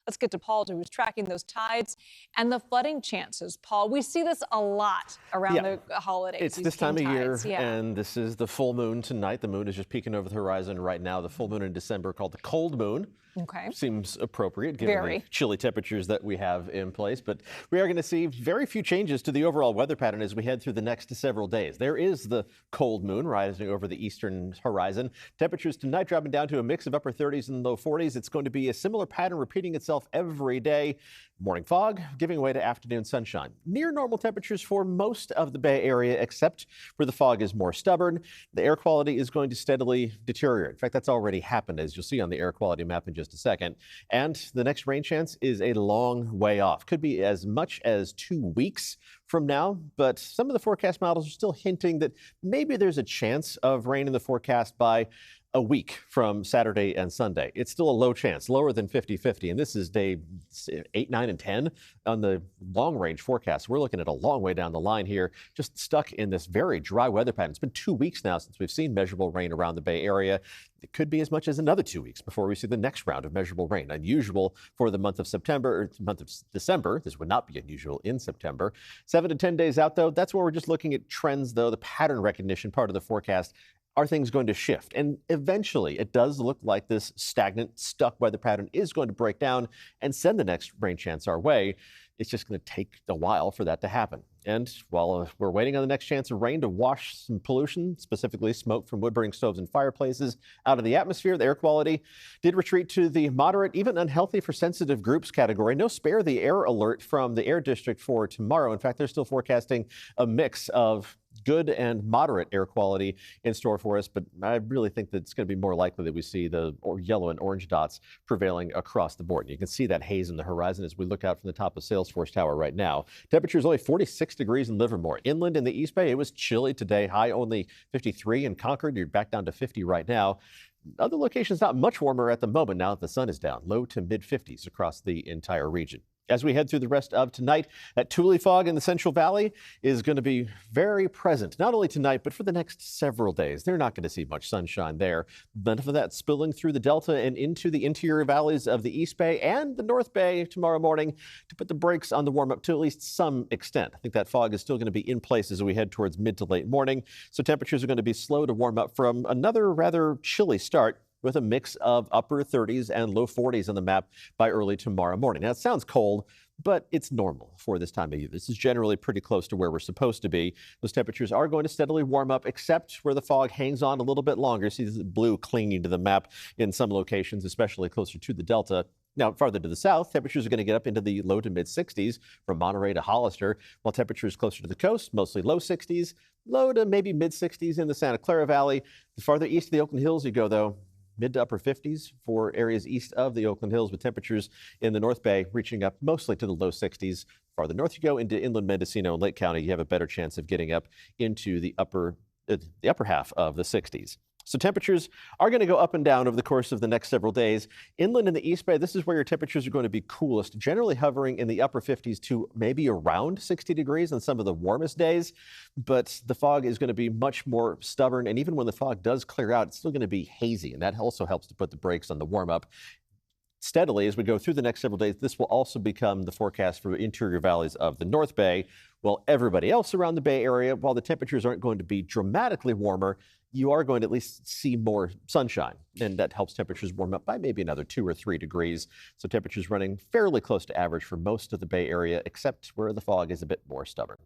Let's get to Paul, who's tracking those tides and the flooding chances. Paul, we see this a lot around the holidays. It's this time of year, yeah. and this is the full moon tonight. The moon is just peeking over the horizon right now. The full moon in December, called the cold moon. Okay. Seems appropriate given the chilly temperatures that we have in place. But we are going to see very few changes to the overall weather pattern as we head through the next several days. There is the cold moon rising over the eastern horizon. Temperatures tonight dropping down to a mix of upper 30s and low 40s. It's going to be a similar pattern repeating itself every day. Morning fog giving way to afternoon sunshine. Near normal temperatures for most of the Bay Area, except where the fog is more stubborn. The air quality is going to steadily deteriorate. In fact, that's already happened, as you'll see on the air quality map in just a second. And the next rain chance is a long way off. Could be as much as 2 weeks from now, but some of the forecast models are still hinting that maybe there's a chance of rain in the forecast by a week from Saturday and Sunday. It's still a low chance, lower than 50-50, and this is day 8, 9, and 10 on the long-range forecast. We're looking at a long way down the line here, just stuck in this very dry weather pattern. It's been 2 weeks now since we've seen measurable rain around the Bay Area. It could be as much as another 2 weeks before we see the next round of measurable rain. Unusual for the month of September, or the month of December. This would not be unusual in September. 7 to 10 days out, though, that's where we're just looking at trends, though, the pattern recognition part of the forecast. Are things going to shift? And eventually, it does look like this stagnant, stuck weather pattern is going to break down and send the next rain chance our way. It's just going to take a while for that to happen. And while we're waiting on the next chance of rain to wash some pollution, specifically smoke from wood-burning stoves and fireplaces, out of the atmosphere, the air quality did retreat to the moderate, even unhealthy for sensitive groups category. No spare the air alert from the Air District for tomorrow. In fact, they're still forecasting a mix of good and moderate air quality in store for us, but I really think that it's going to be more likely that we see the yellow and orange dots prevailing across the board. And you can see that haze in the horizon as we look out from the top of Salesforce Tower right now. Temperature is only 46 degrees in Livermore. Inland in the East Bay, it was chilly today. High only 53 in Concord. You're back down to 50 right now. Other locations not much warmer at the moment now that the sun is down. Low to mid 50s across the entire region. As we head through the rest of tonight, that tule fog in the Central Valley is going to be very present, not only tonight, but for the next several days. They're not going to see much sunshine there. None of that spilling through the Delta and into the interior valleys of the East Bay and the North Bay tomorrow morning to put the brakes on the warm-up to at least some extent. I think that fog is still going to be in place as we head towards mid to late morning, so temperatures are going to be slow to warm up from another rather chilly start, with a mix of upper 30s and low 40s on the map by early tomorrow morning. Now, it sounds cold, but it's normal for this time of year. This is generally pretty close to where we're supposed to be. Those temperatures are going to steadily warm up, except where the fog hangs on a little bit longer. See the blue clinging to the map in some locations, especially closer to the Delta. Now, farther to the south, temperatures are going to get up into the low to mid 60s from Monterey to Hollister, while temperatures closer to the coast, mostly low 60s, low to maybe mid 60s in the Santa Clara Valley. The farther east of the Oakland Hills you go, though, mid to upper 50s for areas east of the Oakland Hills, with temperatures in the North Bay reaching up mostly to the low 60s. Farther north you go into inland Mendocino and Lake County, you have a better chance of getting up into the upper half of the 60s. So temperatures are going to go up and down over the course of the next several days. Inland in the East Bay, this is where your temperatures are going to be coolest, generally hovering in the upper 50s to maybe around 60 degrees on some of the warmest days. But the fog is going to be much more stubborn. And even when the fog does clear out, it's still going to be hazy. And that also helps to put the brakes on the warm up. Steadily, as we go through the next several days, this will also become the forecast for interior valleys of the North Bay. While everybody else around the Bay Area, while the temperatures aren't going to be dramatically warmer, you are going to at least see more sunshine, and that helps temperatures warm up by maybe another 2 or 3 degrees. So temperatures running fairly close to average for most of the Bay Area, except where the fog is a bit more stubborn.